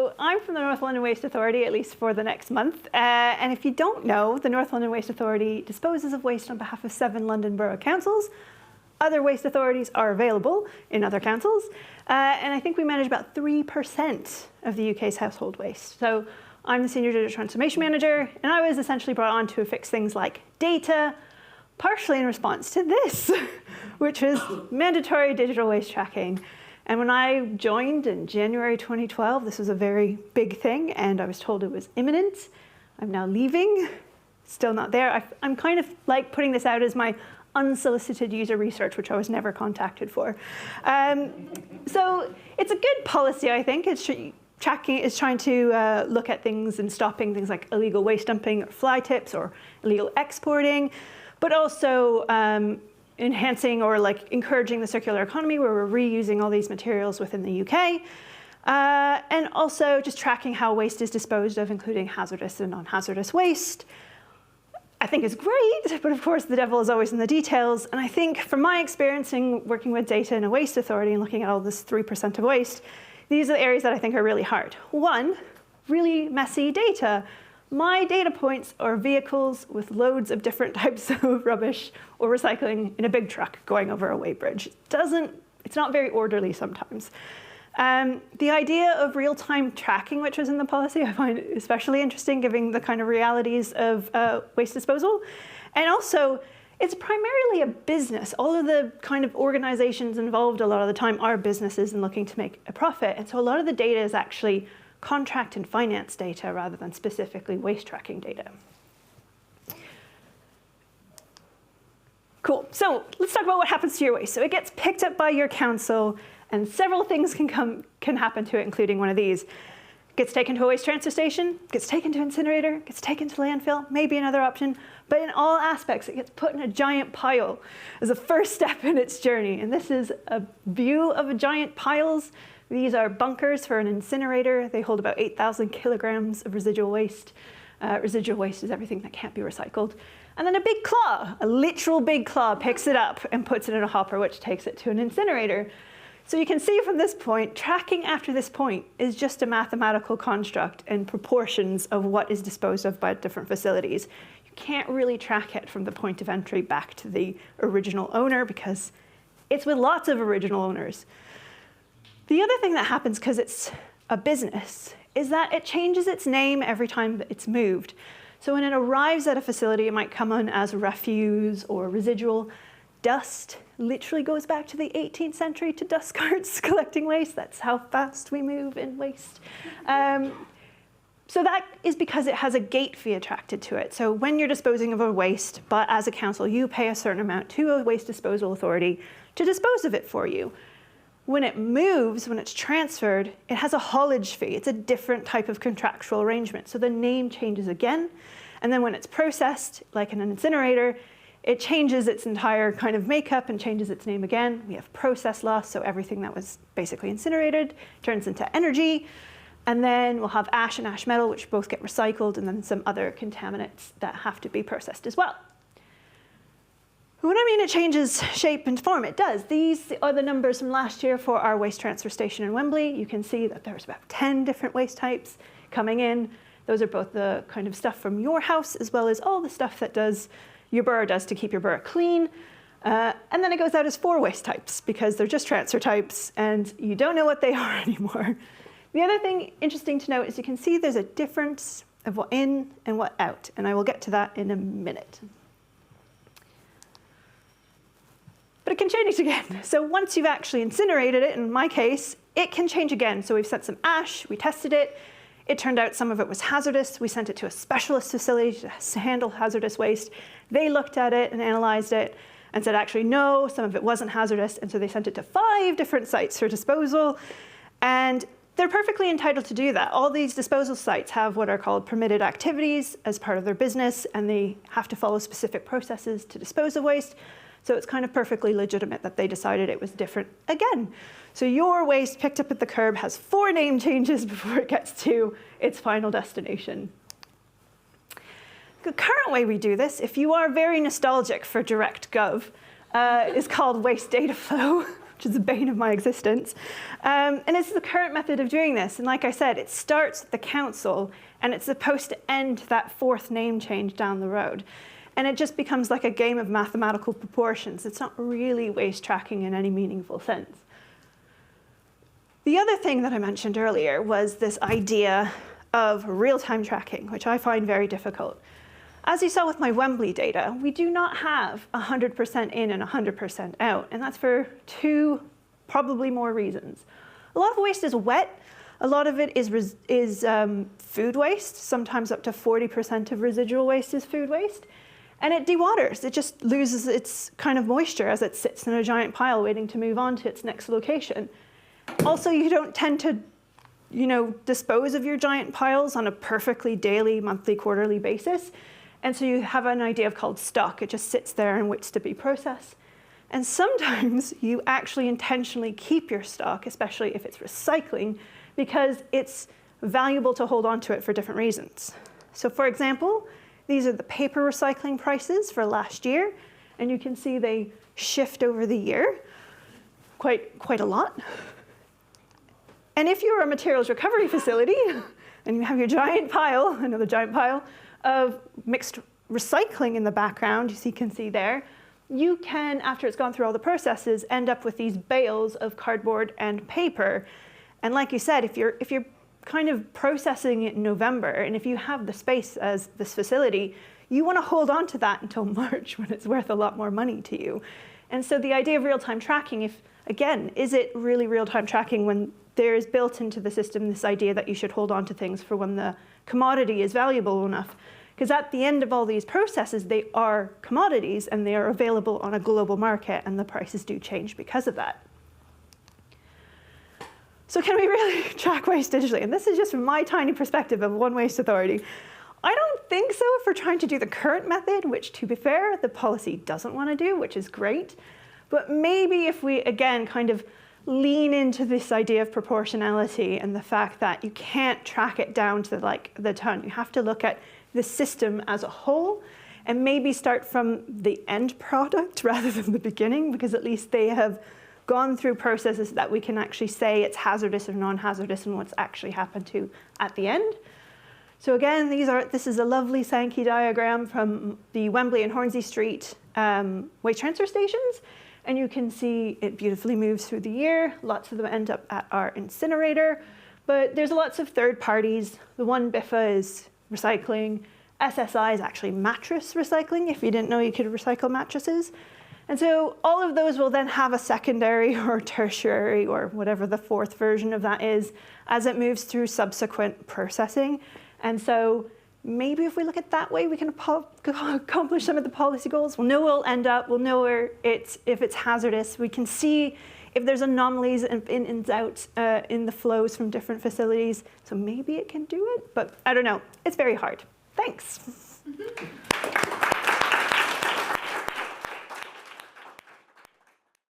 So I'm from the North London Waste Authority, at least for the next month. And if you don't know, the North London Waste Authority disposes of waste on behalf of 7 London Borough Councils. Other waste authorities are available in other councils. And I think we manage about 3% of the UK's household waste. So I'm the Senior Digital Transformation Manager, and I was essentially brought on to fix things like data, partially in response to this, which was mandatory digital waste tracking. And when I joined in January 2012, this was a very big thing, and I was told it was imminent. I'm now leaving, still not there. I'm kind of like putting this out as my unsolicited user research, which I was never contacted for. So it's a good policy, I think. Tracking is trying to look at things and stopping things like illegal waste dumping or fly tips or illegal exporting, but also enhancing or like encouraging the circular economy where we're reusing all these materials within the UK. And also just tracking how waste is disposed of, including hazardous and non-hazardous waste. I think is great, but of course the devil is always in the details. And I think from my experience in working with data in a waste authority and looking at all this 3% of waste, these are the areas that I think are really hard. One, really messy data. My data points are vehicles with loads of different types of rubbish or recycling in a big truck going over a weighbridge. It's not very orderly sometimes. The idea of real-time tracking, which was in the policy, I find especially interesting given the kind of realities of waste disposal. And also, it's primarily a business. All of the kind of organizations involved a lot of the time are businesses and looking to make a profit. And so a lot of the data is actually contract and finance data rather than specifically waste tracking data. Cool, so let's talk about what happens to your waste. So it gets picked up by your council, and several things can happen to it, including one of these. Gets taken to a waste transfer station, gets taken to incinerator, gets taken to landfill, maybe another option, but in all aspects, it gets put in a giant pile as a first step in its journey. And this is a view of a giant piles. These are bunkers for an incinerator. They hold about 8,000 kilograms of residual waste. Residual waste is everything that can't be recycled. And then a big claw, a literal big claw, picks it up and puts it in a hopper, which takes it to an incinerator. So you can see from this point, tracking after this point is just a mathematical construct and proportions of what is disposed of by different facilities. You can't really track it from the point of entry back to the original owner because it's with lots of original owners. The other thing that happens, because it's a business, is that it changes its name every time that it's moved. So when it arrives at a facility, it might come on as refuse or residual. Dust literally goes back to the 18th century to dust carts collecting waste. That's how fast we move in waste. So that is because it has a gate fee attracted to it. So when you're disposing of a waste, but as a council, you pay a certain amount to a waste disposal authority to dispose of it for you. When it moves, when it's transferred, it has a haulage fee. It's a different type of contractual arrangement. So the name changes again. And then when it's processed, like in an incinerator, it changes its entire kind of makeup and changes its name again. We have process loss, so everything that was basically incinerated turns into energy. And then we'll have ash and ash metal, which both get recycled, and then some other contaminants that have to be processed as well. When I mean it changes shape and form, it does. These are the numbers from last year for our waste transfer station in Wembley. You can see that there's about 10 different waste types coming in. Those are both the kind of stuff from your house, as well as all the stuff that your borough does to keep your borough clean. And then it goes out as 4 waste types, because they're just transfer types, and you don't know what they are anymore. The other thing interesting to note is you can see there's a difference of what in and what out, and I will get to that in a minute. But it can change again. So once you've actually incinerated it, in my case, it can change again. So we've sent some ash, we tested it. It turned out some of it was hazardous. We sent it to a specialist facility to handle hazardous waste. They looked at it and analyzed it and said, actually, no, some of it wasn't hazardous. And so they sent it to 5 different sites for disposal. And they're perfectly entitled to do that. All these disposal sites have what are called permitted activities as part of their business, and they have to follow specific processes to dispose of waste. So it's kind of perfectly legitimate that they decided it was different again. So your waste picked up at the curb has 4 name changes before it gets to its final destination. The current way we do this, if you are very nostalgic for DirectGov, is called waste data flow. which is the bane of my existence. And it's the current method of doing this. And like I said, it starts at the council, and it's supposed to end that fourth name change down the road. And it just becomes like a game of mathematical proportions. It's not really waste tracking in any meaningful sense. The other thing that I mentioned earlier was this idea of real-time tracking, which I find very difficult. As you saw with my Wembley data, we do not have 100% in and 100% out, and that's for two, probably more reasons. A lot of waste is wet. A lot of it is food waste. Sometimes up to 40% of residual waste is food waste. And it dewaters. It just loses its kind of moisture as it sits in a giant pile waiting to move on to its next location. Also, you don't tend to, dispose of your giant piles on a perfectly daily, monthly, quarterly basis. And so you have an idea of called stock. It just sits there and waits to be processed. And sometimes you actually intentionally keep your stock, especially if it's recycling, because it's valuable to hold on to it for different reasons. So for example, these are the paper recycling prices for last year, and you can see they shift over the year quite a lot. And if you're a materials recovery facility and you have your giant pile, another giant pile, of mixed recycling in the background, as you can see there, you can, after it's gone through all the processes, end up with these bales of cardboard and paper. And like you said, if you're kind of processing it in November, and if you have the space as this facility, you want to hold on to that until March when it's worth a lot more money to you. And so the idea of real-time tracking, again, is it really real-time tracking when there is built into the system this idea that you should hold on to things for when the commodity is valuable enough? Because at the end of all these processes, they are commodities and they are available on a global market, and the prices do change because of that. So can we really track waste digitally? And this is just from my tiny perspective of one waste authority. I don't think so if we're trying to do the current method, which, to be fair, the policy doesn't want to do, which is great. But maybe if we, again, kind of lean into this idea of proportionality and the fact that you can't track it down to the ton. You have to look at the system as a whole and maybe start from the end product rather than the beginning, because at least they have gone through processes that we can actually say it's hazardous or non-hazardous and what's actually happened to at the end. So again, this is a lovely Sankey diagram from the Wembley and Hornsey Street waste transfer stations. And you can see it beautifully moves through the year. Lots of them end up at our incinerator. But there's lots of third parties. The one BIFA is recycling. SSI is actually mattress recycling, if you didn't know you could recycle mattresses. And so all of those will then have a secondary or tertiary or whatever the fourth version of that is as it moves through subsequent processing. And so maybe if we look at that way, we can accomplish some of the policy goals. We'll know where it'll end up. We'll know if it's hazardous. We can see if there's anomalies and ins outs in the flows from different facilities. So maybe it can do it, but I don't know. It's very hard. Thanks.